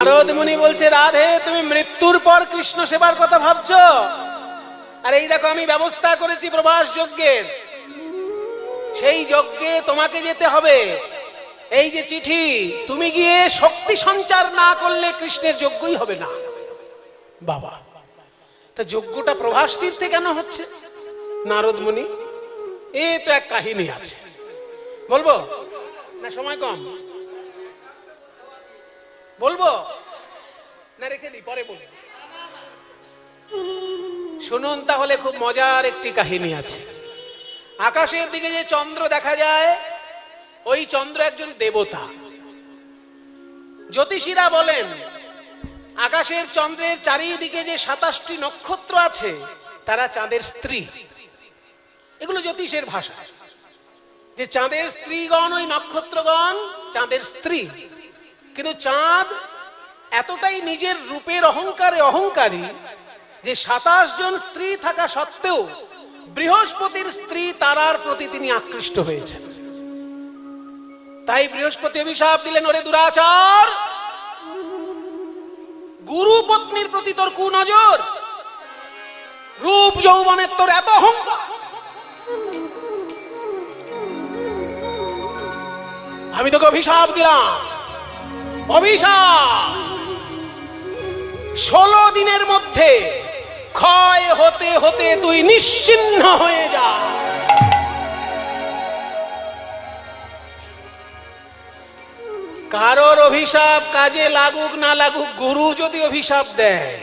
নারদ মুনি বলছে, রাধে তুমি মৃত্যুর পর কৃষ্ণ সেবার কথা ভাবছো? আর এই দেখো আমি ব্যবস্থা করেছি প্রভাস যজ্ঞের, সেই যজ্ঞে তোমাকে যেতে হবে। এই যে চিঠি, তুমি গিয়ে শক্তি সঞ্চার না করলে কৃষ্ণের যজ্ঞই হবে না। বাবা, তা যজ্ঞটা প্রভাস তীর্থে কেন হচ্ছে? নারদ মুনি, এ তো এক কাহিনী আছে, বলবো না? সময় কম, বলবো না রেখে দিই, পরে বলবো। শুনুন তাহলে, খুব মজার একটি কাহিনী আছে। আকাশের দিকে যে চন্দ্র দেখা যায়, ওই চন্দ্র একজন দেবতা। জ্যোতিষীরা বলেন আকাশের চন্দ্রের চারিদিকে যে 27টি নক্ষত্র আছে তারা চাঁদের স্ত্রী। এগুলো জ্যোতিষের ভাষা, যে চাঁদের স্ত্রীগণ, ওই নক্ষত্রগণ চাঁদের স্ত্রী। কিন্তু চাঁদ এতটাই নিজের রূপের অহংকারে অহংকারী যে 27 জন স্ত্রী থাকা সত্ত্বেও বৃহস্পতির স্ত্রী তারার প্রতি তিনি আকৃষ্ট হয়েছেন। তাই বৃহস্পতি অভিশাপ দিলেন, ওরে দুরাচার, গুরু পত্নীর প্রতি তোর কুনজর, রূপ যৌবনের তোর এত অহংকার, আমি তোকে অভিশাপ দিলাম। অভিশাপ 16 দিনের মধ্যে ক্ষয় হতে হতে তুই নিশ্চিহ্ন হয়ে যা। কারোর অভিশাপ কাজে লাগুক না লাগুক, গুরু যদি অভিশাপ দেয়,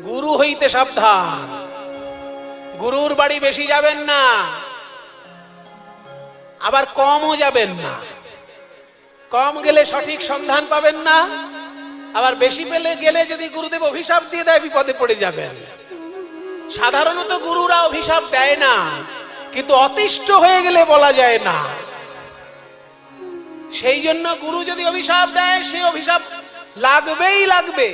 গুরু হইতে সাবধান। গুরুর বাড়ি বেশি যাবেন না, আবার কমও যাবেন না। কম গেলে সঠিক সন্ধান পাবেন না, আবার বেশি পেলে গেলে যদি গুরুদেব অভিশাপ দিয়ে দেয় বিপদে পড়ে যাবেন। সাধারণত গুরুরা অভিশাপ দেয় না, কিন্তু অতিষ্ঠ হয়ে গেলে বলা যায় না। সেই জন্য গুরু যদি অভিশাপ দেয়, সে অভিশাপ লাগবেই লাগবে।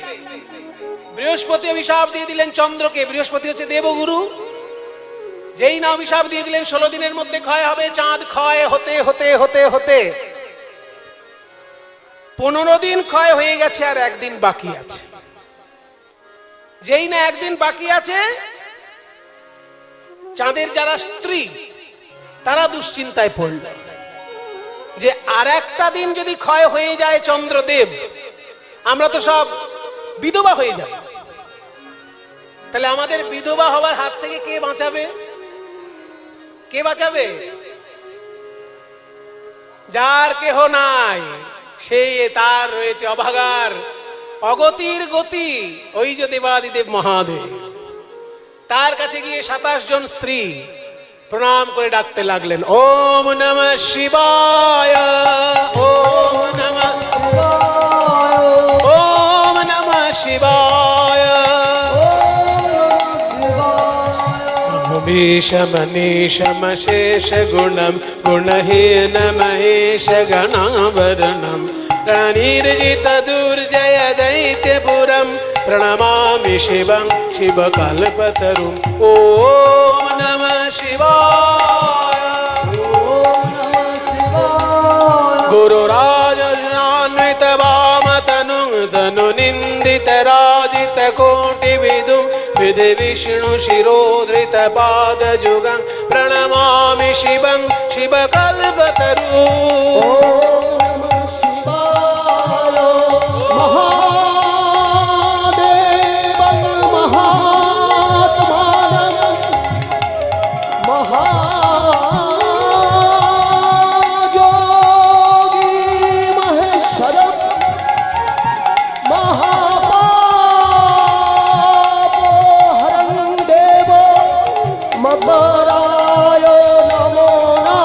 বৃহস্পতি অভিশাপ দিয়ে দিলেন চন্দ্রকে, বৃহস্পতি হচ্ছে দেবগুরু। যেই না অভিশাপ দিয়ে দিলেন 16 দিনের মধ্যে ক্ষয় হবে, চাঁদ ক্ষয় হতে হতে হতে হতে 15 দিন ক্ষয় হয়ে গেছে, আর একদিন বাকি আছে। যেই না একদিন বাকি আছে, চাঁদের যারা স্ত্রী তারা দুশ্চিন্তায় পড়ল যে আর একটা দিন যদি ক্ষয় হয়ে যায় চন্দ্রদেব, আমরা তো সব বিধবা হয়ে যাব। তাহলে আমাদের বিধবা হওয়ার হাত থেকে কে বাঁচাবে? কে বাঁচাবে? যার কেহ নাই, সেই তার রয়েছে অভাগার অগতির গতি, ওই যে দেবাদিদেব মহাদেব। তার কাছে গিয়ে 27 জন স্ত্রী প্রণাম করে ডাকতে লাগলেন, ওম নমঃ শিবায়, ওম নমঃ শিবায়, ওম নমঃ শিবায়, ভীষম নিশম শেষ গুণম গুণহীন মহেশ গণাবরণম রণীর্জিত দুর্জয় দৈত্যপুরম প্রণমামি শিবং শিবকল্পতরুম। ওম নমঃ শিবায়, ওম নমঃ শিবায়। গুরুরাজনান্বিত বামতনুং ধনু নিন্দিত রাজিত কোটি বিদুং विधि विष्णु शिरोधृत पाद जुगं प्रणमामि शिवं शिवकल्पतरु। महादेवं महात्मानं महायोगी महेश्वरं मकराय नमो नमो।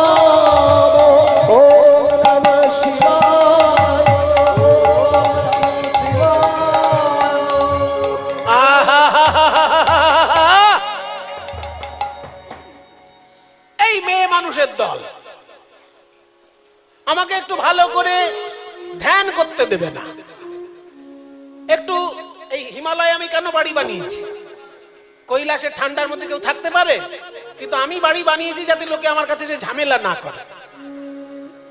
ओम नमः शिवाय, ओम नमः शिवाय। এই মেয়ে মানুষের দল আমাকে একটু ভালো করে ধ্যান করতে দেবে না। একটু এই হিমালয়ে আমি কেন বাড়ি বানিয়েছি? কৈলাসের ঠান্ডার মধ্যে কেউ থাকতে পারে? কিন্তু আমি বাড়ি বানিয়েছি যাতে লোকে আমার কাছে যে ঝামেলা না করে।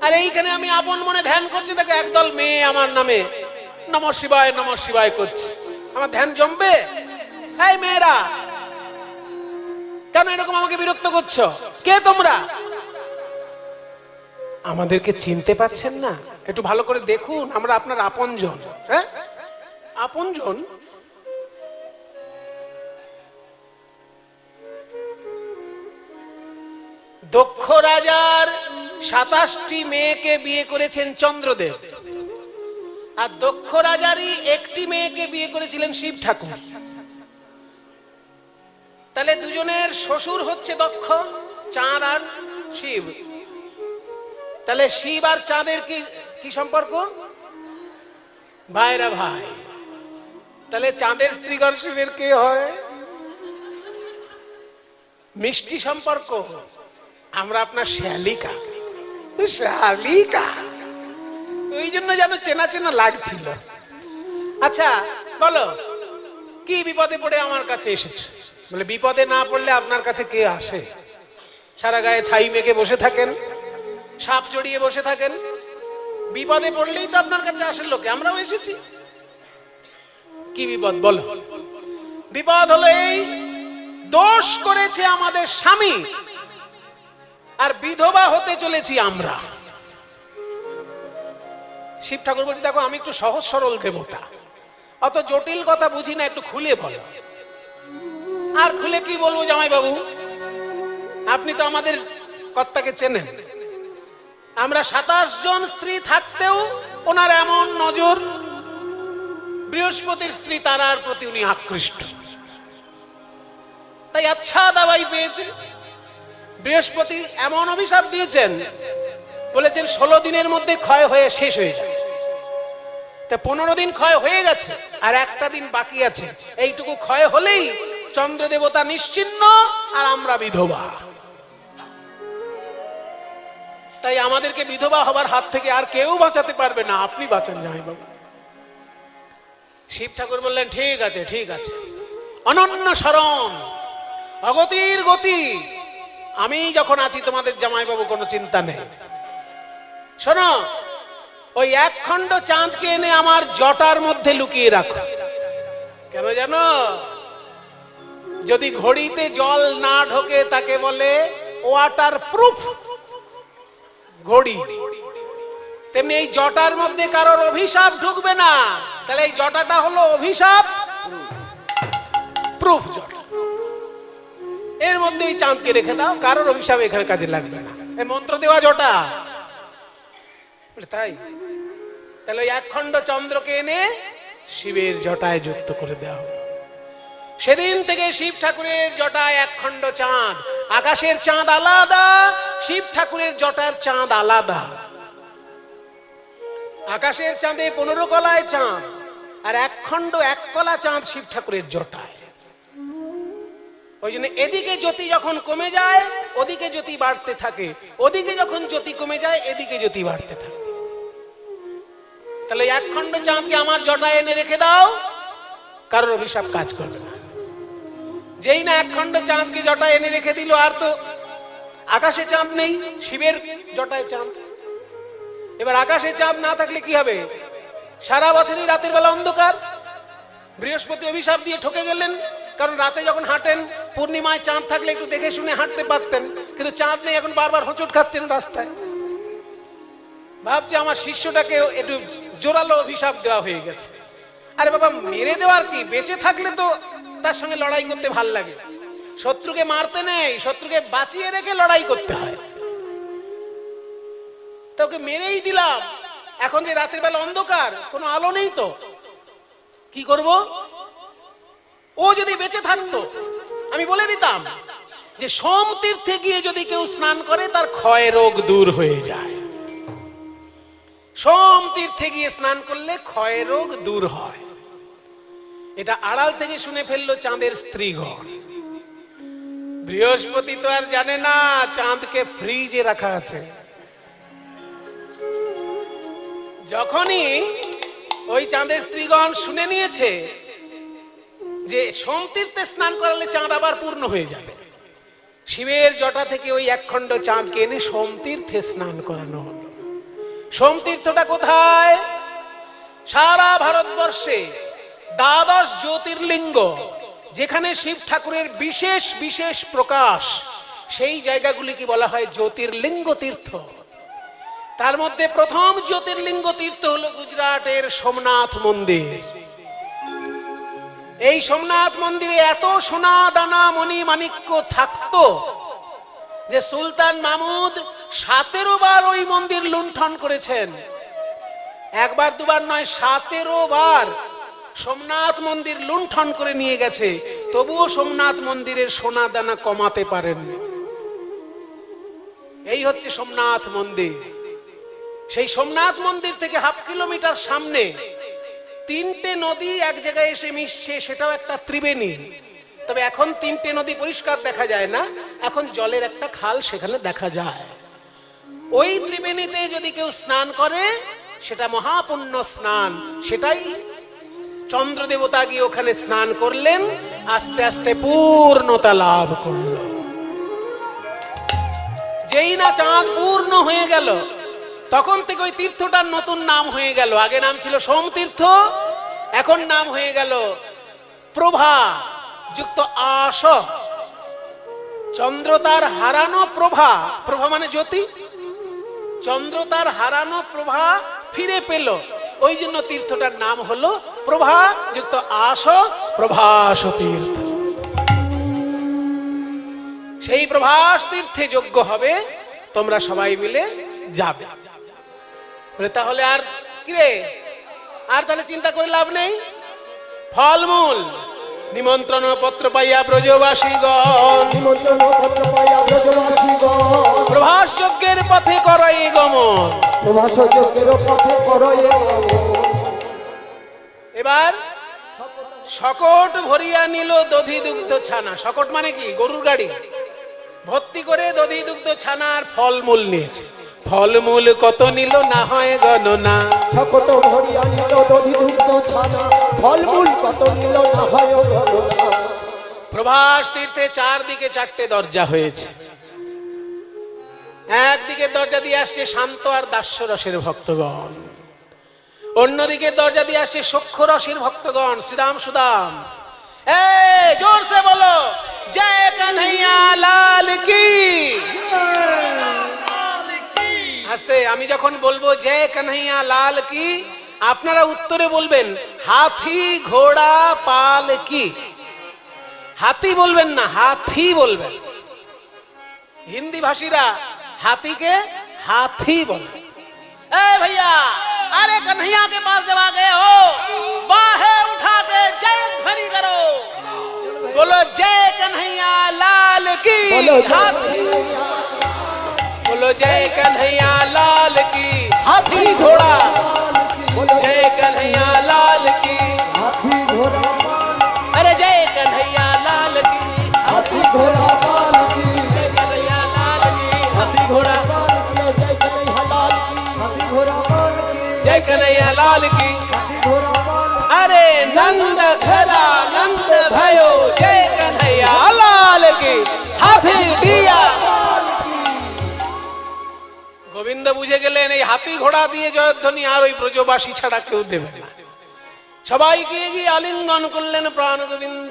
আর এইখানে আমি আপন মনে ধ্যান করছি, দেখো একদল মেয়ে আমার নামে নমঃ শিবায় করছি, আমার ধ্যান জমবে? এই মেয়েরা, কেন এরকম আমাকে বিরক্ত করছো? কে তোমরা? আমাদেরকে চিনতে পাচ্ছেন না? একটু ভালো করে দেখুন, আমরা আপনার আপনজন। হ্যাঁ, আপনজন। দক্ষ রাজার 27টি মেয়েকে বিয়ে করেছেন চন্দ্রদেব, আর দক্ষ রাজারই একটি মেয়েকে বিয়ে করেছিলেন শিব ঠাকুর। তাহলে দুজনের শ্বশুর হচ্ছে দক্ষ, চাঁদ আর শিব। তাহলে শিব আর চাঁদের কি সম্পর্ক? ভাইরা ভাই। তাহলে চাঁদের স্ত্রীগণ শিবের কে হয়? মিষ্টি সম্পর্ক। আমরা আপনার শ্যালিকা, শালিকা, ওই জন্য যেন চেনা চেনা লাগছিল। আচ্ছা বলো, কি বিপদে পড়ে আমার কাছে এসেছো? বলে, বিপদে না পড়লে আপনার কাছে কে আসে? সারা গায়ে ছাই মেখে বসে থাকেন, সাপ জড়িয়ে বসে থাকেন, বিপদে পড়লেই তো আপনার কাছে আসে লোকে। আমরাও এসেছি। কি বিপদ বলো? বিপদ হলো এই, দোষ করেছে আমাদের স্বামী, আর বিধবা হতে চলেছি আমরা। শিব ঠাকুর বলছি, দেখো আমি একটু সহজ সরল দেবতা, অত জটিল কথা বুঝি না, একটু খুলে বলো। আর খুলে কি বলবো জামাই বাবু, আপনি তো আমাদের কর্তাকে চেনেন। আমরা 27 জন স্ত্রী থাকতেও ওনার এমন নজর, বৃহস্পতির স্ত্রী তারার প্রতি উনি আকৃষ্ট। তাই আচ্ছা দাওয়াই পেয়েছে। বৃহস্পতি এমন অভিশাপ দিয়েছেন, বলেছেন 16 দিনের মধ্যে ক্ষয় হয়ে শেষ হয়ে যায়। তা 15 দিন ক্ষয় হয়ে গেছে, আর একটা দিন বাকি আছে। এইটুকু ক্ষয় হলেই চন্দ্র দেবতা নিশ্চিহ্ন, আর আমরা বিধবা। তাই আমাদেরকে বিধবা হবার হাত থেকে আর কেউ বাঁচাতে পারবে না, আপনি বাঁচান জামাইবাবু। শিব ঠাকুর বললেন, ঠিক আছে ঠিক আছে, অনন্য শরণ, অগতির গতি, আমি যখন আছি তোমাদের জামাইবাবু, কোনো চিন্তা নেই। শোনো, ওই 1 খণ্ড চাঁদকে এনে আমার জটার মধ্যে লুকিয়ে রাখো। কেন জানো? যদি ঘড়িতে জল না ঢোকে তাকে বলে ওয়াটার প্রুফ ঘড়ি, তেমনি এই জটার মধ্যে কারোর অভিশাপ ঢুকবে না। তাহলে এই জটাটা হলো অভিশাপ প্রুফ জটা। এর মধ্যে এই চাঁদকে রেখে দাও, কারোর অভিশাপ এখানে কাজে লাগবে না। এই মন্ত্র দেওয়া জটা। তাই তাহলে ওই 1 খণ্ড চন্দ্রকে এনে শিবের জটায় যুক্ত করে দেওয়া হবে। সেদিন থেকে শিব ঠাকুরের জটায় 1 খণ্ড চাঁদ। আকাশের চাঁদ আলাদা, শিব ঠাকুরের জটার চাঁদ আলাদা। আকাশের চাঁদে 15 কলায় চাঁদ, আর 1 খণ্ড 1 কলা চাঁদ শিব ঠাকুরের জটায়। ওই জন্য এদিকে জ্যোতি যখন কমে যায় ওদিকে জ্যোতি বাড়তে থাকে, ওদিকে যখন জ্যোতি কমে যায় এদিকে জ্যোতি বাড়তে থাকে। তাহলে 1 খণ্ড চাঁদকে আমার জটায় এনে রেখে দাও, কারোর অভিশাপ কাজ করবে না। যেই না 1 খণ্ড চাঁদকে জটায় এনে রেখে দিল, আর তো আকাশে চাঁদ নেই, শিবের জটায় চাঁদ। এবার আকাশে চাঁদ না থাকলে কি হবে? সারা বছরই রাতের বেলা অন্ধকার। বৃহস্পতি অভিশাপ দিয়ে ঠকে গেলেন, কারণ রাতে যখন হাঁটেন পূর্ণিমায় চাঁদ থাকলে একটু দেখে শুনে হাঁটতে পারতেন, কিন্তু চাঁদ নেই, এখন বারবার হোঁচট খাচ্ছেন রাস্তায়। ভাবছে আমার শিষ্যটাকে একটু জোরালো অভিশাপ দেওয়া হয়ে গেছে। আরে বাবা, মেরে দেওয়ার কি? বেঁচে থাকলে তো তার সঙ্গে লড়াই করতে ভাল লাগে। শত্রুকে মারতে নেই, শত্রুকে বাঁচিয়ে রেখে লড়াই করতে হয়। তোকে মেরেই দিলাম, এখন যে রাতের বেলা অন্ধকার, কোনো আলো নেই, তো কি করব? ও যদি বেঁচে থাকতো আমি বলে দিতাম যে সোম তীর্থে গিয়ে যদি কেউ স্নান করে তার ক্ষয় রোগ দূর হয়ে যায়। সোম তীর্থে গিয়ে স্নান করলে ক্ষয় রোগ দূর হয়। এটা আড়াল থেকে শুনে ফেললো চাঁদের স্ত্রীগণ। বৃহস্পতি তো আর জানে না চাঁদকে ফ্রিজে রাখা আছে। যখনই ওই চাঁদের স্ত্রীগণ শুনে নিয়েছে যে সোম তীর্থে স্নান করালে চাঁদ আবার পূর্ণ হয়ে যাবে, শিবের জটা থেকে ওই 1 খণ্ড চাঁদকে এনে সোম তীর্থে স্নান করানো হলো। সোম তীর্থটা কোথায়? সারা ভারতবর্ষে দ্বাদশ জ্যোতির্লিঙ্গ, যেখানে শিব ঠাকুরের বিশেষ বিশেষ প্রকাশ, সেই জায়গাগুলিকে বলা হয় জ্যোতির্লিঙ্গ তীর্থ। তার মধ্যে প্রথম জ্যোতির্লিঙ্গ তীর্থ হলো গুজরাটের সোমনাথ মন্দির। এই সোমনাথ মন্দিরে এত সোনা দানা মণি মাণিক্য থাকতো যে সুলতান মাহমুদ 17 বার ওই মন্দির লুণ্ঠন করেছেন। একবার দুবার নয়, 17 বার সোমনাথ মন্দির লুণ্ঠন করে নিয়ে গেছে, তবুও সোমনাথ মন্দিরের সোনা দানা কমাতে পারেন। এই হচ্ছে সোমনাথ মন্দির। সেই সোমনাথ মন্দির থেকে হাফ কিলোমিটার সামনে 3টে নদী এক জায়গায় এসে মিশছে, সেটাও একটা ত্রিবেণী। তবে এখন 3টে নদী পরিষ্কার দেখা যায় না, এখন জলের একটা খাল সেখানে দেখা যায়। ওই ত্রিবেণীতে যদি কেউ স্নান করে সেটা মহাপুণ্য স্নান। সেটাই চন্দ্র দেবতা গিয়ে ওখানে স্নান করলেন, আস্তে আস্তে পূর্ণতা লাভ করল। যেই না চাঁদ পূর্ণ হয়ে গেল, তখন থেকে ওই তীর্থটার নতুন নাম হয়ে গেল। আগে নাম ছিল সোম তীর্থ, এখন নাম হয়ে গেল প্রভা যুক্ত আস। চন্দ্র তার হারানো প্রভা, প্রভা মানে জ্যোতি, চন্দ্র তার হারানো প্রভা ফিরে পেল, ওই জন্য তীর্থটার নাম হলো প্রভা যুক্ত আস, প্রভাস তীর্থ। সেই প্রভাস তীর্থে যোগ্য হবে, তোমরা সবাই মিলে যাবে। তাহলে আর কি রে, আর তাহলে চিন্তা করে লাভ নেই। ফলমূল নিমন্ত্রণ পত্র পাইয়া ব্রজবাসীগণ, প্রভাস যজ্ঞের পথে করই গমন, প্রভাস যজ্ঞের পথে করই গমন। এবার শকট ভরিয়া নিল দধি দুগ্ধ ছানা। শকট মানে কি? গরুর গাড়ি ভর্তি করে দধি দুগ্ধ ছানার ফলমূল নিয়েছে। ফলমূল কত নিল না হয় গণনা, শকট ভরিয়া নিল দধি দুগ্ধ ছানা, ফলমূল কত নিল না হয় গণনা। প্রভাস তীর্থে চারদিকে 4টে দরজা হয়েছে। একদিকে দরজা দিয়ে আসছে শান্ত আর দাস্য রসের ভক্তগণ, অন্যদিকে দরজা দিয়ে আসছে সখ্য রসের ভক্তগণ, শ্রীরাম সুদাম। জোর সে বলো জয় কানহাইয়া লাল কি। আস্তে, আমি যখন বলবো জয় কানহাইয়া লাল কি, আপনারা উত্তরে বলবেন হাতি ঘোড়া পাল কি। হাতি বলবেন না, হাতি বলবেন। হিন্দি ভাষীরা हाथी हाथी बोले। ए भैया, अरे कन्हैया के पास जब आ गए हो, बाहें उठा के जय ध्वनि करो, बोलो जय कन्हैया लाल की। बोलो जय कन्हैया लाल की। हाथी घोड़ा, जय कन्हैया लाल की। हाथी घोड़ा, अरे जय कन्हैया लाल की। हाथी घोड़ा लाल की, जय कन्हैया लाल की। हाथी घोड़ा, जय कन्हैया लाल की। हाथी घोड़ा लाल की, जय कन्हैया लाल की। हाथी घोड़ा लाल की। अरे नंद घरा नंद भयो, जय कन्हैया लाल की। हाथी दिया। গোবিন্দ বুঝে গেলেন এই হাতি ঘোড়া দিয়ে জয়ধ্বনি আর ওই ব্রজবাসী ছাড়া কেউ দেবে না। সবাইকে গিয়ে আলিঙ্গন করলেন প্রাণ গোবিন্দ।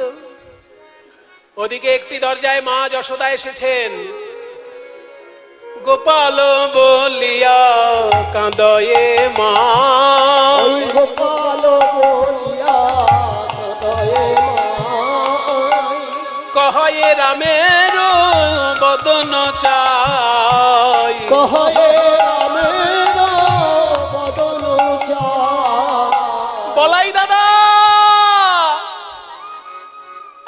ওদিকে একটি দরজায় মা যশোদা এসেছেন। গোপাল বলিয়া কাঁদয়ে মা, গোপাল বলিয়া কাঁদয়ে মা, কহয়ে রামের বদন চাই, কহয়ে রামের বদন চাই। বলাই দাদা,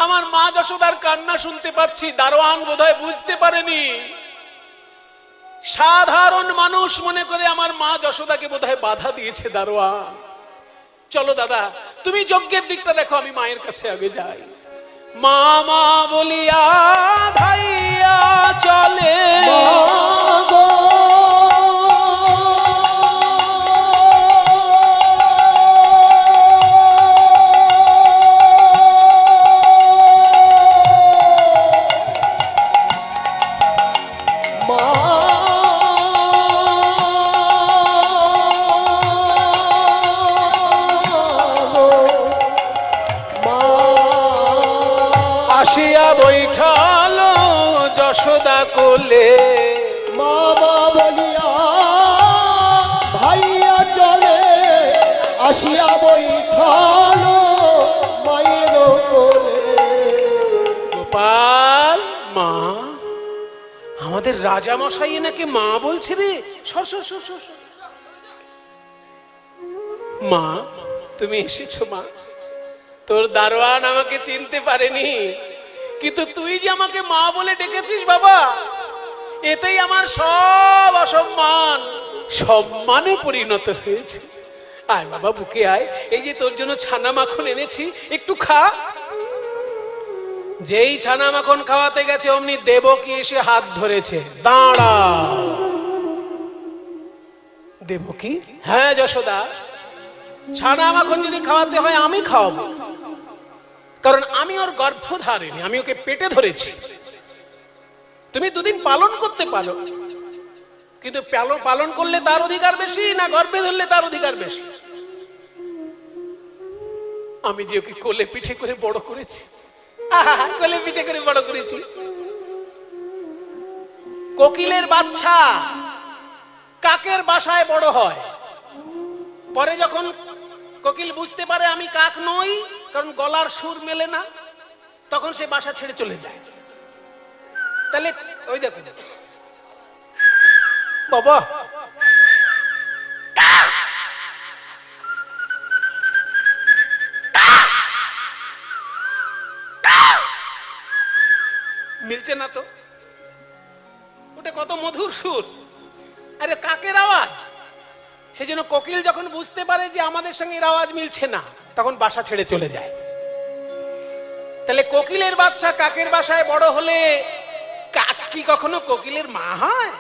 আমার মা যশোদার কান্না শুনতে পাচ্ছি। দারোয়ান বোধহয় বুঝতে পারেনি। সাধারণ মানুষ মনে করে আমার মা যশোদাকে বোধহয় বাধা দিয়েছে দারোয়ান। চলো দাদা, তুমি যজ্ঞের দিকটা দেখো, আমি মায়ের কাছে আগে যাই। মা মা বলিয়া ধাইয়া চলে, আসিয়া বৈঠল যশোদা কোলে, মা মা বলিয়া ভাইয়া চলে আসিয়া বৈঠাল মায়ের কোলে। গোপাল মা, আমাদের রাজা মশাই নাকি মা বলছে রে। সর সর সর সর সর। মা তুমি এসেছো মা, তোর দারোয়ান আমাকে চিনতে পারেনি, কিন্তু তুই যে আমাকে মা বলে ডেকেছিস বাবা, এতেই আমার সব অসম্মান সম্মানে পরিণত হয়েছে। আয় বাবা বুকে আয়, এই যে তোর জন্য ছানা মাখন এনেছি, একটু খা। যেই ছানা মাখন খাওয়াতে গেছে অমনি দেবকী এসে হাত ধরেছে। দাঁড়া। দেবকী? হ্যাঁ যশোদা, ছানা মাখন যদি খাওয়াতে হয় আমি খাওয়াবো, কারণ আমি ওর গর্ভধারিণী, আমি ওকে পেটে ধরেছি। তুমি দুদিন পালন করতে পারো, কিন্তু পালন করলে তার অধিকার বেশি না গর্ভে ধরলে তার অধিকার বেশি? আমি যে ওকে কোলে পিঠে করে বড় করেছি, কোলে পিঠে করে বড় করেছি। কোকিলের বাচ্চা কাকের বাসায় বড় হয়, পরে যখন কোকিল বুঝতে পারে আমি কাক নই, কারণ গলার সুর মেলে না, তখন সে বাসা ছেড়ে চলে যায়। তাহলে ওই দেখো বাবা, মিলছে না তো? ওটা কত মধুর সুর, আরে কাকের আওয়াজ। সেজন্য কোকিল যখন বুঝতে পারে যে আমাদের সঙ্গে এর আওয়াজ মিলছে না, তখন বাসা ছেড়ে চলে যায়। তাহলে কোকিলের বাচ্চা কাকের বাসায় বড় হলে কাক কি কখনো কোকিলের মা হয়?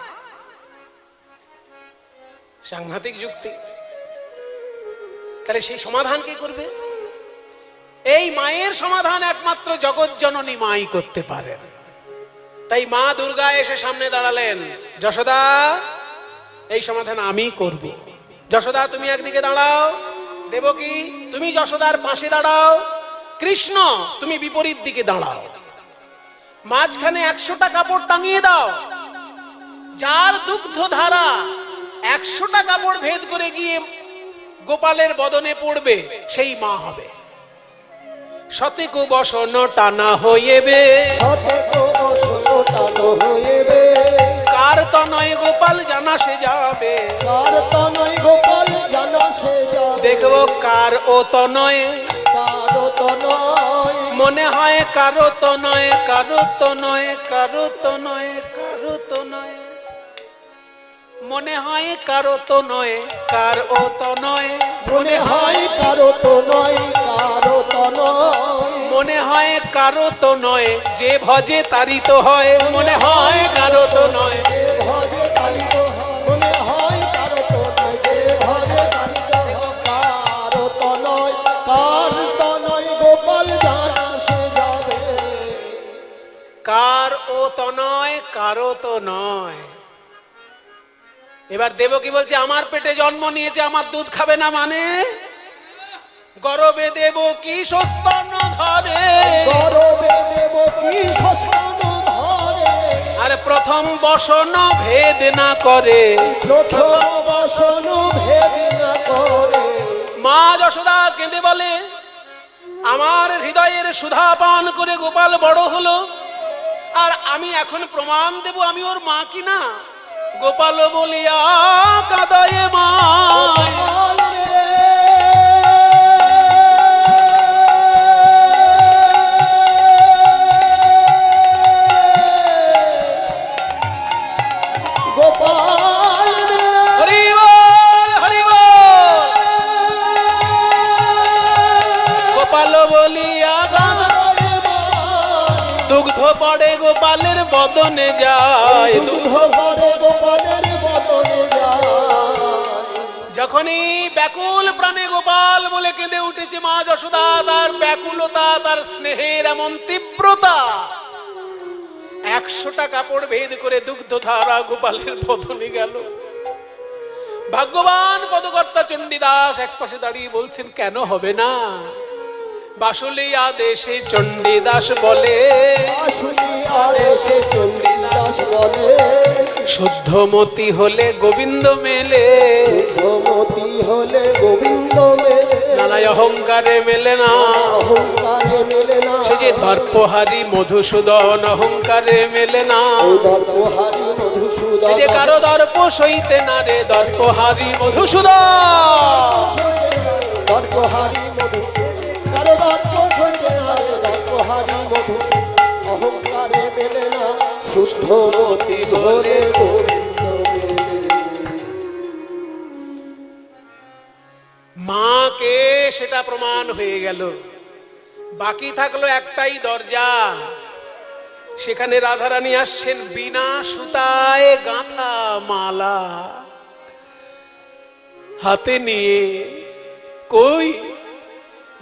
সাংঘাতিক যুক্তি। তাহলে সেই সমাধান কি করবে? এই মায়ের সমাধান একমাত্র জগৎ জননী মাই করতে পারেন। তাই মা দুর্গা এসে সামনে দাঁড়ালেন, যশোদা এই সমাধান আমি করব। যশোদা তুমি একদিকে দাঁড়াও, দেবকী তুমি যশোদার পাশে দাঁড়াও, কৃষ্ণ তুমি বিপরীত দিকে দাঁড়াও। মাঝখানে 100টা কাপড় টাঙিয়ে দাও, যার দুগ্ধ ধারা 100টা কাপড় ভেদ করে গিয়ে গোপালের বদনে পড়বে সেই মা হবে। শতেক বসন টানা হইবে, কার তনয় গোপাল জানা সে যাবে, কার তনয় গোপাল জানা সে যাবে। দেখব কার ও তনয়, কারো তনয় মনে হয় কারো তনয়, কারো তনয়, কারো তনয়, কারো তনয়, মনে হয় কারো তনয়, কার ও তনয়, মনে হয় কারো তনয়, কারো তনয়, মনে হয় কারো তনয়, যে ভজে তারই তো হয়, মনে হয় কারো তনয়। যে ভজে তারিত হয়, মনে হয় কারো তনয়, যে ভজে তারিত হয়। কারো তনয়, কার তনয় গোপাল জানা সে যাবে। কার ও তনয়, কারো তো নয়। এবার দেবকী বলছে আমার পেটে জন্ম নিয়েছে, আমার দুধ খাবে না মানে? গর্বে দেবকী সস্তন ধরে, গর্বে দেবকী সস্তন ধরে, আরে প্রথম বসন ভেদ না করে, প্রথম বসন ভেদ না করে। মা যশোদা কেঁদে বলে আমার হৃদয়ের সুধা পান করে গোপাল বড় হলো, আর আমি এখন প্রমাণ দেব আমি ওর মা কিনা। গোপাল বলিয়া কাঁদায় মা, গোপাল রে, গোপাল রে, হরি বল, হরি বল। গোপাল বলিয়া কাঁদায়, দুগ্ধ পড়ে গোপালের বদনে যায়, দুগ্ধ পড়ে গোপালের বদনে যায়। যখনই ব্যাকুল প্রাণে গোপাল বলে কেঁদে উঠেছে মা যশোদা, তার ব্যাকুলতা, তার স্নেহের এমন তীব্রতা, 100টা কাপড় ভেদ করে দুগ্ধ ধারা গোপালের বদনে গেল। ভাগ্যবান পদকর্তা চণ্ডীদাস এক পাশে দাঁড়িয়ে বলছেন কেন হবে না? বাসুলি আদেশে চণ্ডীদাস বলে, বাসুলি আদেশে চণ্ডীদাস বলে, শুদ্ধমতি হলে গোবিন্দ মেলে, শুদ্ধমতি হলে গোবিন্দ মেলে, নানায় অহংকারে মেলে না, অহংকারে মেলে না, সে যে দর্পহারি মধুসূদন অহংকারে মেলে না, দর্পহারি মধুসূদন, সে যে কারো দর্প সইতে না রে, দর্পহারি মধুসূদন, দর্পহারি মধুসূদন, কারো দর্প সইতে না রে, দর্পহারি মধুসূদন, অহংকারে মেলে না, শুদ্ধমতি হলে গোবিন্দ মেলে। মাকে সেটা প্রমাণ হয়ে গেল। বাকি থাকলো একটাই দরজা, সেখানে রাধারানী আসছেন বিনা সুতায় গাঁথা মালা হাতে নিয়ে। কই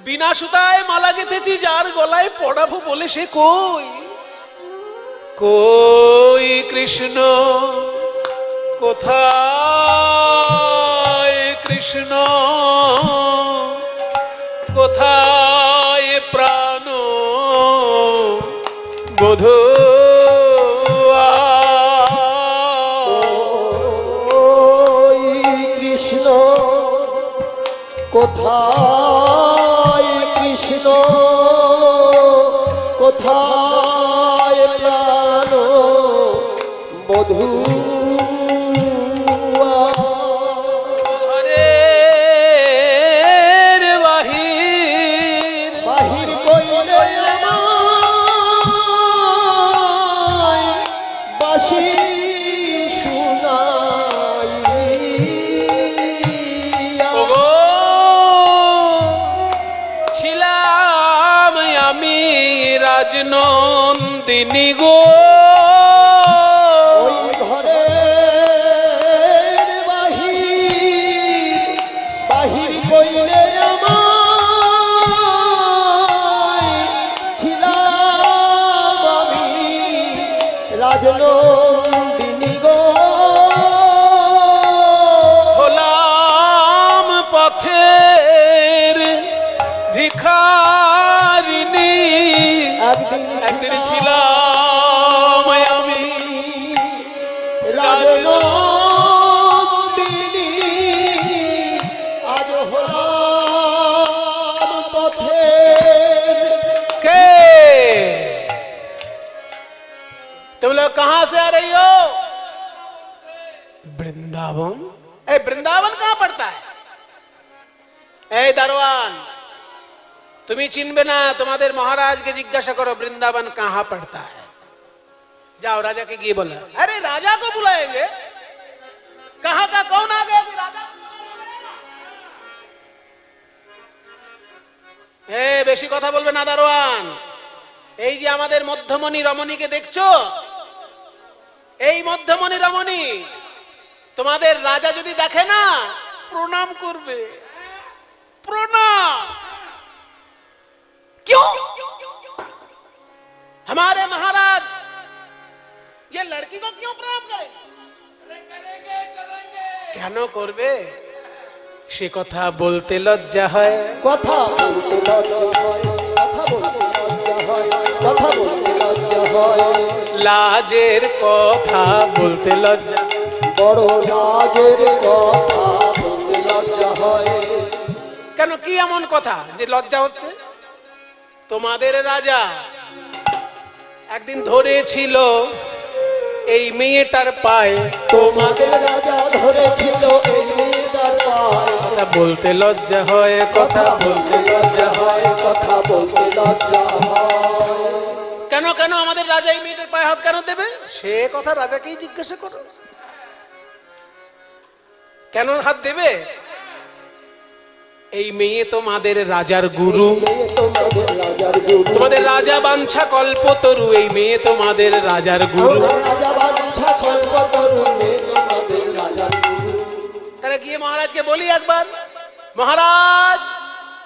বিনা সুতায় মালা গেঁথেছি, যার গলায় পড়াবো বলে সে কই? কই কৃষ্ণ কোথায়, কৃষ্ণ কোথায় প্রাণ বধূয়া? ওই কৃষ্ণ কোথায়, কৃষ্ণ কোথায় প্রাণ বধূয়া? ঘরের বাহির বাহির কইলে আমায় বাঁশি শুনাইয়া। ওগো ছিলাম আমি রাজনন্দিনী গো, ওই ঘরের বাহির, বাহির কইলে আমায় ছিলাম আমি রাজনন্দিনী গো। হলাম পথের ভিখারিণী, একদিন ছিলাম আমি রাজনন্দিনী, আজ হলাম পথের। के तुम लोग कहां से आ रही हो? वृंदावन। ए वृंदावन कहां पड़ता है? ए दरवान, তুমি চিনবে না, তোমাদের মহারাজকে জিজ্ঞাসা করো বৃন্দাবন कहां पड़ता है। जाओ राजा के गए बोला। अरे राजा को बुलाएंगे, कहां का कौन आ गया कि राजा? এ বেশি কথা বলবে না দারোয়ান। এই যে আমাদের মধ্যমণি রমণীকে দেখছো, এই মধ্যমণি রমণী তোমাদের রাজা যদি দেখে না প্রণাম করবে, প্রণাম। क्यों? हमारे महाराज ये लड़की को क्यों प्रणाम करेंगे? কেন করবে? সে কথা বলতে লজ্জা হয়, কথা বলতে লজ্জা হয়, কথা বলতে লজ্জা হয়, কথা বলতে লজ্জা হয়, লাজের কথা বলতে লজ্জা। বড় লাজের কথা বলতে লজ্জা হয়। কেন, কি এমন কথা যে লজ্জা হচ্ছে? তোমাদের রাজা একদিন ধরেছিল এই মেয়েটার পায়ে, তোমাদের রাজা ধরেছিল এই মেয়েটার পায়ে। কথা বলতে লজ্জা হয়, কথা বলতে লজ্জা হয়, কথা বলতে লজ্জা হয়। কেন কেন আমাদের রাজা এই মেয়েটার পায়ে হাত কেন দেবে? সে কথা রাজাকেই জিজ্ঞাসা করো, কেন হাত দেবে? এই মেয়ে তোমাদের রাজার গুরু, মেয়ে তোমাদের রাজার গুরু, তোমাদের রাজা বাঞ্ছা কল্পতরু, এই মেয়ে তোমাদের রাজার গুরু। রাজা বাঞ্ছা কল্পতরু, মেয়ে তোমাদের রাজার গুরু। তাহলে গিয়ে মহারাজকে বলি একবার, মহারাজ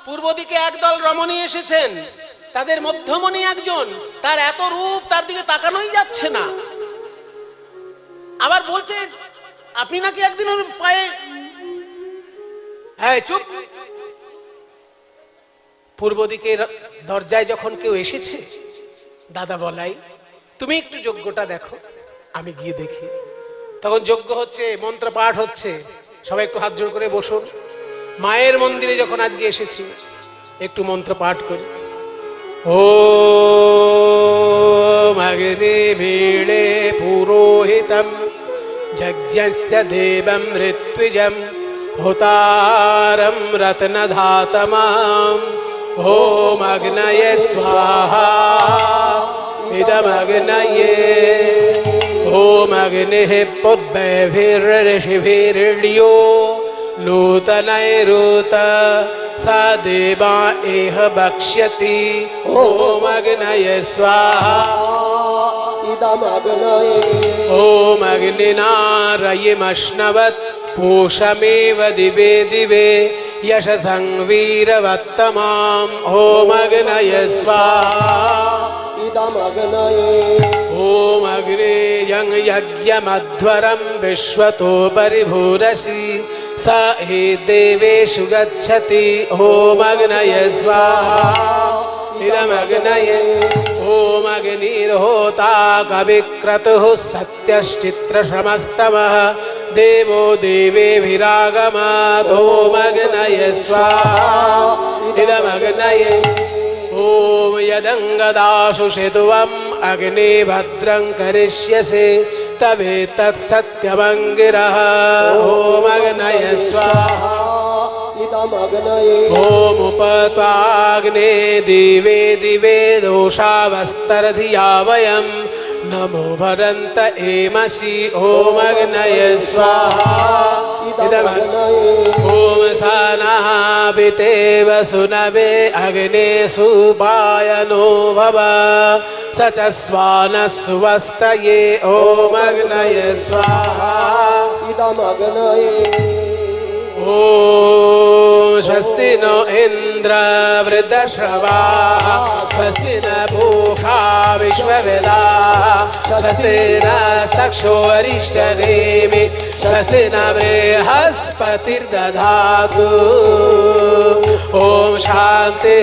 পূর্ব দিকে একদল রমণী এসেছেন, তাদের মধ্যমণি একজন, তার এত রূপ তার দিকে তাকানোই যাচ্ছে না। আবার বলছে আপনি নাকি একদিন ওর পায়ে। হ্যাঁ চুপ। পূর্ব দিকের দরজায় যখন কেউ এসেছে, দাদা বলাই তুমি একটু যজ্ঞটা দেখো, আমি গিয়ে দেখি। তখন যজ্ঞ হচ্ছে, মন্ত্র পাঠ হচ্ছে, সবাই একটু হাত জোড় করে বসুন। মায়ের মন্দিরে যখন আজকে এসেছি, একটু মন্ত্র পাঠ করি। ওম অগ্নি ভীড়ে পুরোহিতম যজ্ঞস্য দেবম ঋত্বিজম হোতারম রত্নধাতমাম ওম অগ্নয়ে স্বাহা ইদমগ্নয়ে ওম অগ্নিঃ পুব্বৈর্ঋষিभिर्यो नूतनैरुत सा देवा एह भक्ष्यति ओम अग्नये स्वाहा इदमग्नये ओम अग्निनारयिमश्नवत् पूषमेव दिवे दिवे यशसं वीरवत्तमाम् ओम अग्नये स्वाहा इदमग्नये ओम अग्ने यं यज्ञमध्वरं विश्वतो परिभूरसि स हि देवेषु गच्छति ओम अग्नये स्वाहा इदमग्नये ओम अग्निर्होता कविक्रतुः सत्यश्चित्रश्रमस्तमः देवो देवेभिरागमात् ओम अग्नये स्वाहा इदमग्नये ओम यदङ्गदाशु शितुवम् अग्ने भद्रं करिष्यसि तवेतत्सत्यमङ्गिरः ओम अग्नये स्वाहा इदमग्नये ओम उपत्वाग्ने दिवे दिवे दोषावस्तरधिया वयं नमो भरन्त एमसि ओम अग्नये स्वाहा इदमग्नये ओम सानाभितेव सुनवे अग्ने सुपायनो भव स च स्वानः सुवस्तये ओम अग्नये स्वाहा इदमग्नये ओम स्वस्ति नो इन्द्र वृद्धश्रवाः स्वस्ति न पूषा विश्ववेदाः स्वस्ति नस्तक्षो अरिष्टनेमि स्वस्ति न बृहस्पतिर्दधातु ओम शान्ति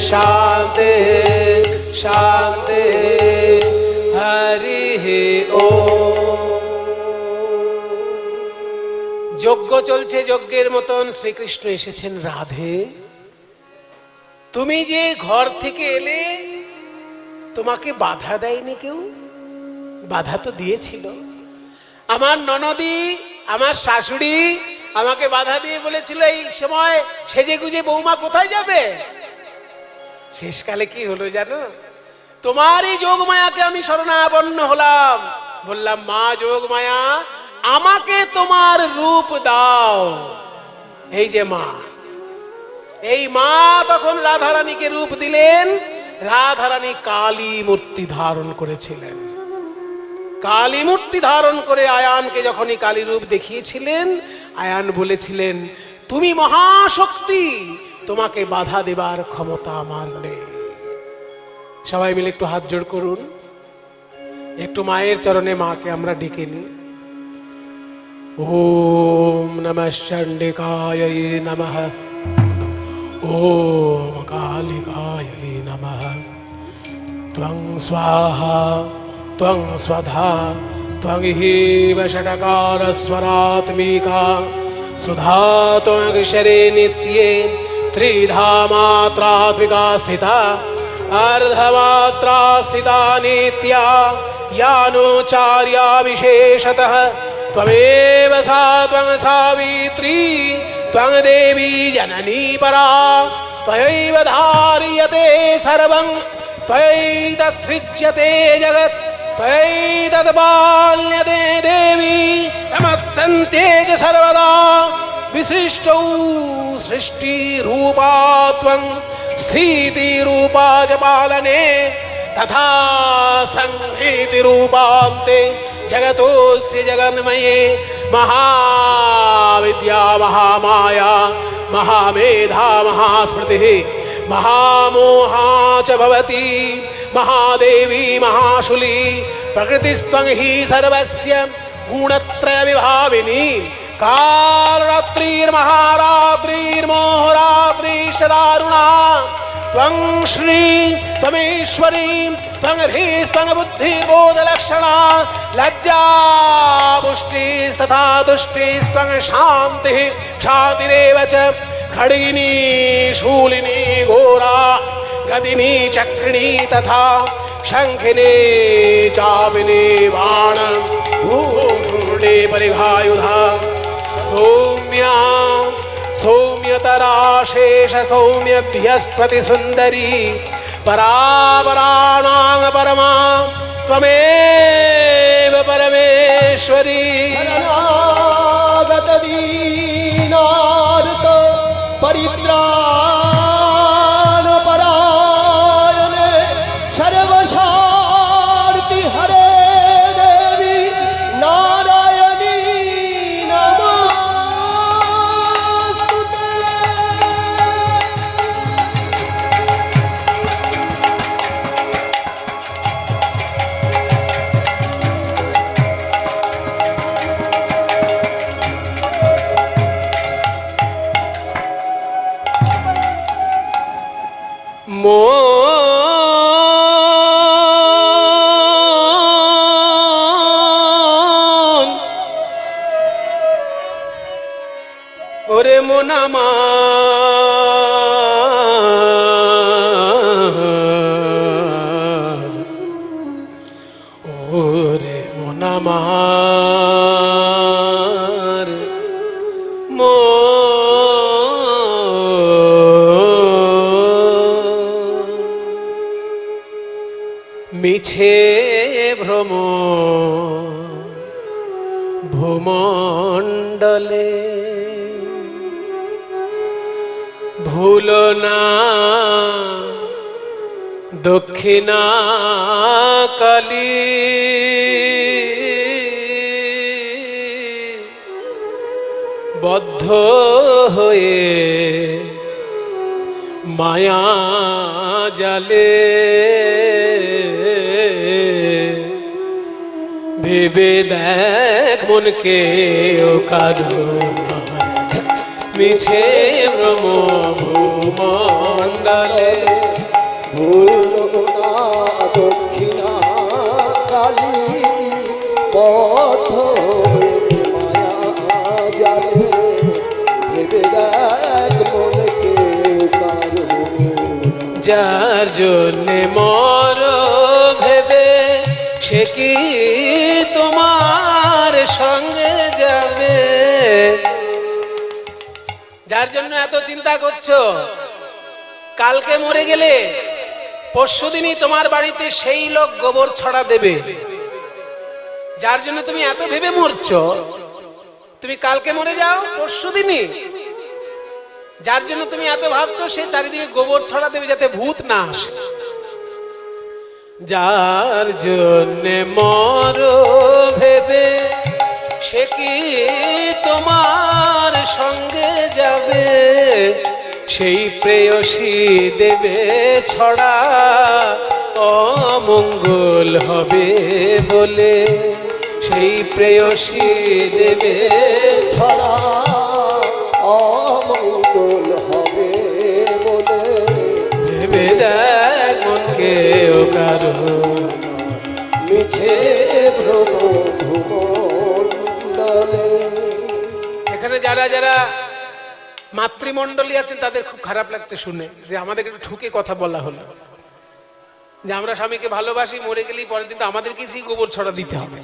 शान्ति शान्ति हरिः ओम। যজ্ঞ চলছে, যজ্ঞের মতন শ্রীকৃষ্ণ এসেছেন। রাধে, তুমি যে ঘর থেকে এলে তোমাকে বাধা দেয়নি কেউ? বাধা তো দিয়েছিল। আমার ননদি, আমার শাশুড়ি আমাকে বাধা দিয়ে বলেছিল এই সময় সেজে গুজে বৌমা কোথায় যাবে। শেষকালে কি হলো জানো? তোমারই যোগমায়াকে আমি শরণাপন্ন হলাম, বললাম মা যোগমায়া আমাকে তোমার রূপ দাও। এই যে মা, এই মা তখন রাধারানীকে রূপ দিলেন। রাধারানী কালী মূর্তি ধারণ করেছিলেন। কালী মূর্তি ধারণ করে আয়ানকে যখনই কালী রূপ দেখিয়েছিলেন, আয়ান বলেছিলেন তুমি মহাশক্তি, তোমাকে বাধা দেবার ক্ষমতা আমার নেই। সবাই মিলে একটু হাত জোড় করুন, একটু মায়ের চরণে মাকে আমরা ডেকে নিই। ओम नमः चंडिकायै नमः ओम कालिकायै नमः त्वं स्वाहा त्वं स्वधा त्वं हीव षट्कारस्वरात्मिका सुधा त्वमक्षरे नित्ये त्रिधा मात्रात्मिका स्थिता अर्धमात्रा स्थिता नित्या यानुचार्या विशेषतः त्वमेव सा त्वं सावित्री त्वं देवी जननी परा त्वयैव धार्यते सर्वं त्वयैतत्सृज्यते जगत् त्वयैतत्पाल्यते देवी तमत्सन्त्येज सर्वदा विशिष्टौ सृष्टिरूपा त्वं स्थितिरूपा च पालने तथा संहृतिरूपान्ते जगतोस्य जगन्मये महाविद्या महामाया महामेधा महास्मृतिः महामोहा च भवति महादेवी महाशूली प्रकृतिस्त्वं हि सर्वस्य गुणत्रय विभाविनी कालरात्रिर् महारात्रिर् मोहरात्रिश्च दारुणा त्वं श्री त्वमेश्वरी त्वं ह्रीः त्वं बुद्धिर्बोधलक्षणा लज्जा पुष्टिस्तथा तुष्टिस्त्वं शान्तिः शान्तिरेव च खड्गिनी शूलिनी घोरा गदिनी चक्रिणी तथा शंखिनी चापिनी बाण भूषुणे परिघायुधा सौम्या सौम्यतरा शेष सौम्य बृहस्पति सुंदरी परापराणां परमा त्वमेव परमेश्वरी शरणागत दीनार्त परित्राण परायणे सर्वशान्ति हरे देवी नारायणी नमोस्तुते। মন ওরে মন আমার ওরে মন আমার মিছে ভ্রম ভূমণ্ডলে ভুল না দক্ষিণা কালী বদ্ধ হয়ে মায়া জালে ভেবে দেখ মনকে ও কারো মিছে ভ্রম ভূমণ্ডলে ভুল না দক্ষিণা কালী পথ মায়া জালে ভেবে দেখ মনকে কারো যার জন্যে মর ভেবে সে কি তোমার সঙ্গে যাবে? যার জন্য এত চিন্তা করছো, কালকে মরে গেলে পরশুদিনই তোমার বাড়িতে সেই লোক গোবর ছড়া দেবে। যার জন্য তুমি এত ভেবে মরছো, তুমি কালকে মরে যাও পরশুদিনই। যার জন্য তুমি এত ভাবছো, সে চারিদিকে গোবর ছড়া দেবে যাতে ভূত না আসে। যার জন্যে মর ভেবে সে কি তোমার সঙ্গে যাবে? সেই প্রেয়সী দেবে ছড়া অমঙ্গল হবে বলে, সেই প্রেয়সী দেবে ছড়া অমঙ্গল হবে বলে ভেবে দেখ মনকে ও কারো মিছে ভ্রম ভূমণ্ডলে। এখানে যারা যারা মাতৃমণ্ডলী আছেন তাদের খুব খারাপ লাগছে শুনে যে আমাদেরকে একটু ঠুকে কথা বলা হলো, যে আমরা স্বামীকে ভালোবাসি, মরে গেলেই পরের দিন তো আমাদেরকে সেই গোবর ছড়া দিতে হবে।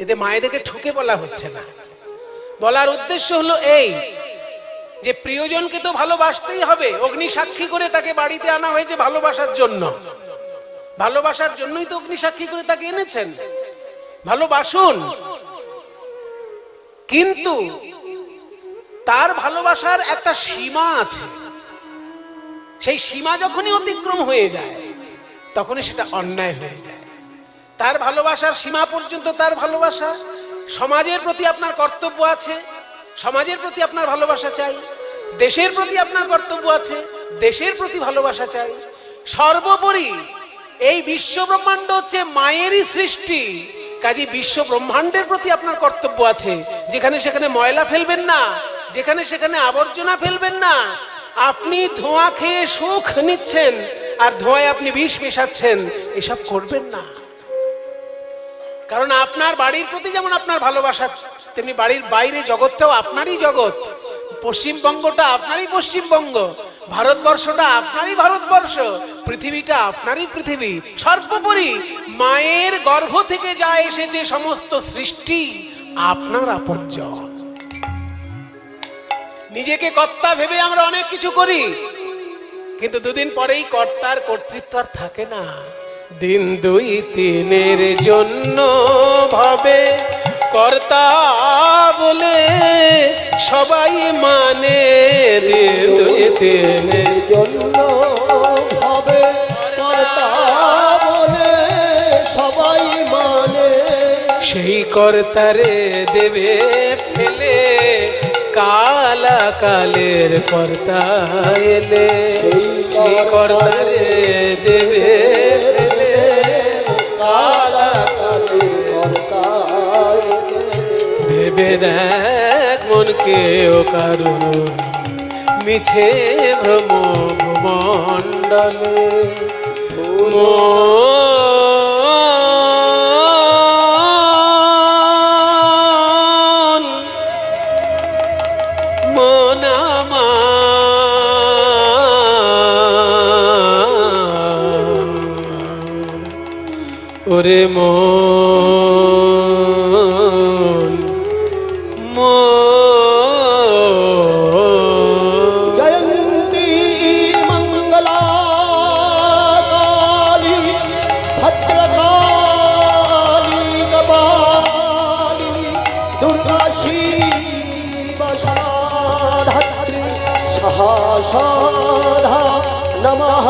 এতে মায়েদেরকে ঠুকে বলা হচ্ছে না। বলার উদ্দেশ্য হলো এই যে প্রিয়জনকে তো ভালোবাসতেই হবে। অগ্নি সাক্ষী করে তাকে বাড়িতে আনা হয়েছে ভালোবাসার জন্য। ভালোবাসার জন্যই তো অগ্নি সাক্ষী করে তাকে এনেছেন। ভালোবাসুন, কিন্তু তার ভালোবাসার একটা সীমা আছে। সেই সীমা যখনই অতিক্রম হয়ে যায় তখনই সেটা অন্যায় হয়ে যায়। তার ভালোবাসার সীমা পর্যন্ত তার ভালোবাসা। সমাজের প্রতি আপনার কর্তব্য আছে, সমাজের প্রতি আপনার ভালোবাসা চাই। দেশের প্রতি আপনার কর্তব্য আছে, দেশের প্রতি ভালোবাসা চাই। সর্বোপরি এই বিশ্ব ব্রহ্মাণ্ড হচ্ছে মায়েরই সৃষ্টি। কাজী বিশ্ব ব্রহ্মাণ্ডের প্রতি আপনার কর্তব্য আছে। যেখানে সেখানে ময়লা ফেলবেন না, যেখানে সেখানে আবর্জনা ফেলবেন না। আপনি ধোঁয়া খেয়ে সুখ নিচ্ছেন আর ধোঁয়ায় আপনি বিষ মেশাচ্ছেন, এসব করবেন না। কারণ আপনার বাড়ির প্রতি যেমন আপনার ভালোবাসা, তেমনি বাড়ির বাইরে জগৎটাও আপনারই জগৎ। পশ্চিমবঙ্গটা আপনারই পশ্চিমবঙ্গ, ভারতবর্ষটা আপনারই ভারতবর্ষ, পৃথিবীটা আপনারই পৃথিবী। সর্বোপরি মায়ের গর্ভ থেকে যা এসেছে সমস্ত সৃষ্টি আপনার আপনজন। নিজেকে কর্তা ভেবে আমরা অনেক কিছু করি, কিন্তু দুদিন পরেই কর্তার কর্তৃত্ব আর থাকে না। দিন দুই তিনের জন্য ভাবে কর্তা বলে সবাই মানে, দিন দুই তিনের জন্য ভাবে কর্তা বলে সবাই মানে, সেই কর্তারে দেবে ফেলে কালা কালের কর্তা এলে, সেই কর্তারে দেবে ফেলে কালা কালের কর্তা এলে। ভেবে দেখ মনকে ও কারো মিছে ভ্রম ভূমণ্ডলে, মন আমার ওরে মন জয়ন্তী মঙ্গলা কালী ভদ্রকালী কপালিনী দুর্গা শিবা ধাত্রী সহসধা নমস্তুতে।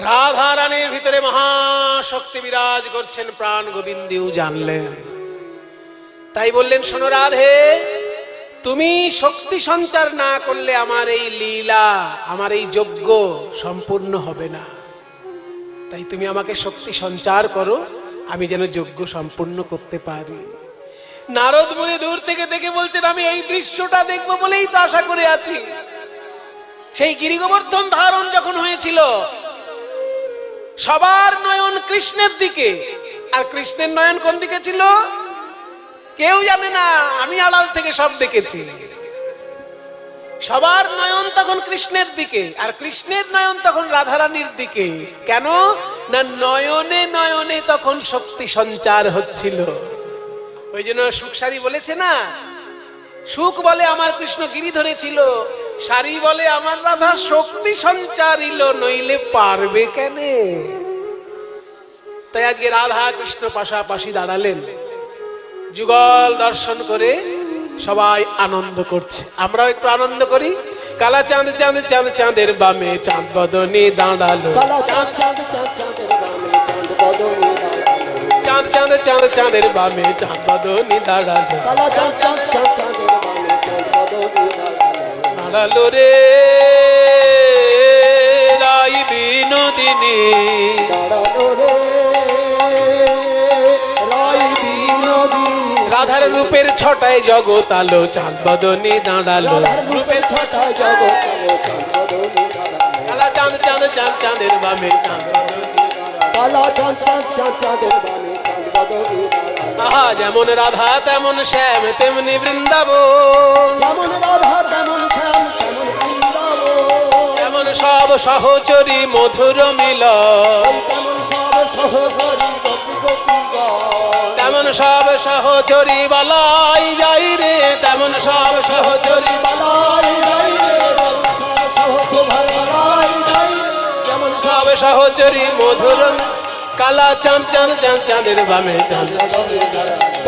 রাধা রানীর ভিতরে মহাশক্তি বিরাজ করছেন, প্রাণ গোবিন্দেও জানলেন। তাই বললেন, শোনো রাধে, তুমি শক্তি সঞ্চার না করলে আমার এই লীলা, আমার এই যজ্ঞ সম্পূর্ণ হবে না। তাই তুমি আমাকে শক্তি সঞ্চার করো, আমি যেন যজ্ঞ সম্পূর্ণ করতে পারি। নারদ মুনি দূর থেকে দেখে বলছেন, আমি এই দৃশ্যটা দেখবো বলেই তো আশা করে আছি। সেই গিরিগোবর্ধন ধারণ যখন হয়েছিল, সবার নয়ন কৃষ্ণের দিকে, আর কৃষ্ণের নয়ন কোন দিকে ছিল কেউ জানে না, আমি আড়াল থেকে সব দেখেছি। সবার নয়ন তখন কৃষ্ণের দিকে, আর কৃষ্ণের নয়ন তখন রাধারানীর দিকে। কেন না, নয়নে নয়নে তখন শক্তি সঞ্চার হচ্ছিল। ওই জন্য সুখসারি বলেছে না, সুখ বলে আমার কৃষ্ণ গিরি ধরেছিল, সারি বলে আমার রাধা শক্তি সঞ্চারিল, নইলে পারবে কেন। তাই আজকে রাধা কৃষ্ণ পাশাপাশি দাঁড়ালেন, যুগল দর্শন করে সবাই আনন্দ করছে। আমরাও একটু আনন্দ করি। কালা চাঁদ চাঁদ চাঁদ চাঁদের বামে চাঁদ বদনে দাঁড়ালো, চাঁদ চাঁদ চাঁদ চাঁদের বামে চাঁদ বদনে দাঁড়ালো, দাঁড়ালো রে রাই বিনোদিনী, রাধার রূপের ছটায় জগৎ আলো, চাঁদ বদনে দাঁড়ালো, রূপের ছটায় জগৎ আলো, কালা চাঁদ চাঁদ চাঁদ চাঁদের বামে চাঁদ আহা, যেমন রাধা তেমন শ্যাম তেমনি বৃন্দাবন, যেমন রাধা তেমন শ্যাম তেমন বৃন্দাবন, তেমন সব সহচরী মধুর মিলন, তেমন সব সহচরী গোপী গোপীগণ, তেমন সব সহচরী বলাই যাই রে, তেমন সব সহচরী বালাই যাই রে, সব সহচর বালাই যাই রে, যেমন সব সহচরী মধুর। কালা চাঁদ চাঁদ চাঁদ চাঁদের বামে চাঁদ,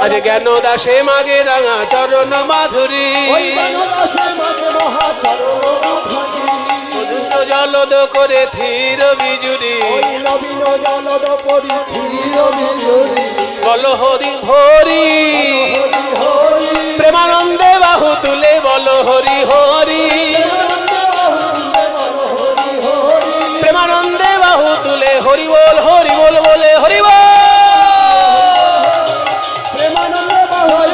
আজ জ্ঞান দাসে মাগে রাঙা চরণ মাধুরী, ওই বনবাসে মাঝে মহাচরণ মাধুরী, নবীন জলদ করে ধীর বিজুরি, ওই নবীন জলদ পরি ধীর বিজুরি, বল হরি হরি হরি হরি, প্রেমানন্দে বাহু তুলে বল হরি হরি, প্রেমানন্দে বাহুলে বল হরি হরি, হরি বল বলে হরি বল। প্রেমানন্দ বাহায়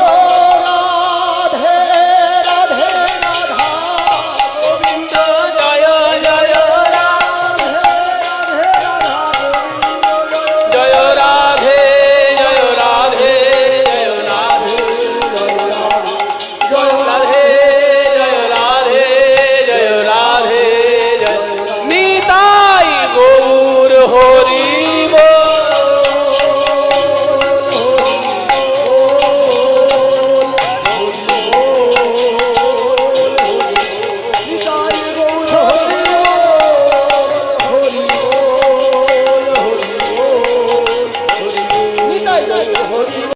রাধে রাধে রাধা গোবিন্দ জয় জয় রাধে জয় রাধে জয় রাধে জয় রাধে জয় রাধে জয় রাধে জয় রাধে জয় নিতাই গৌর হরি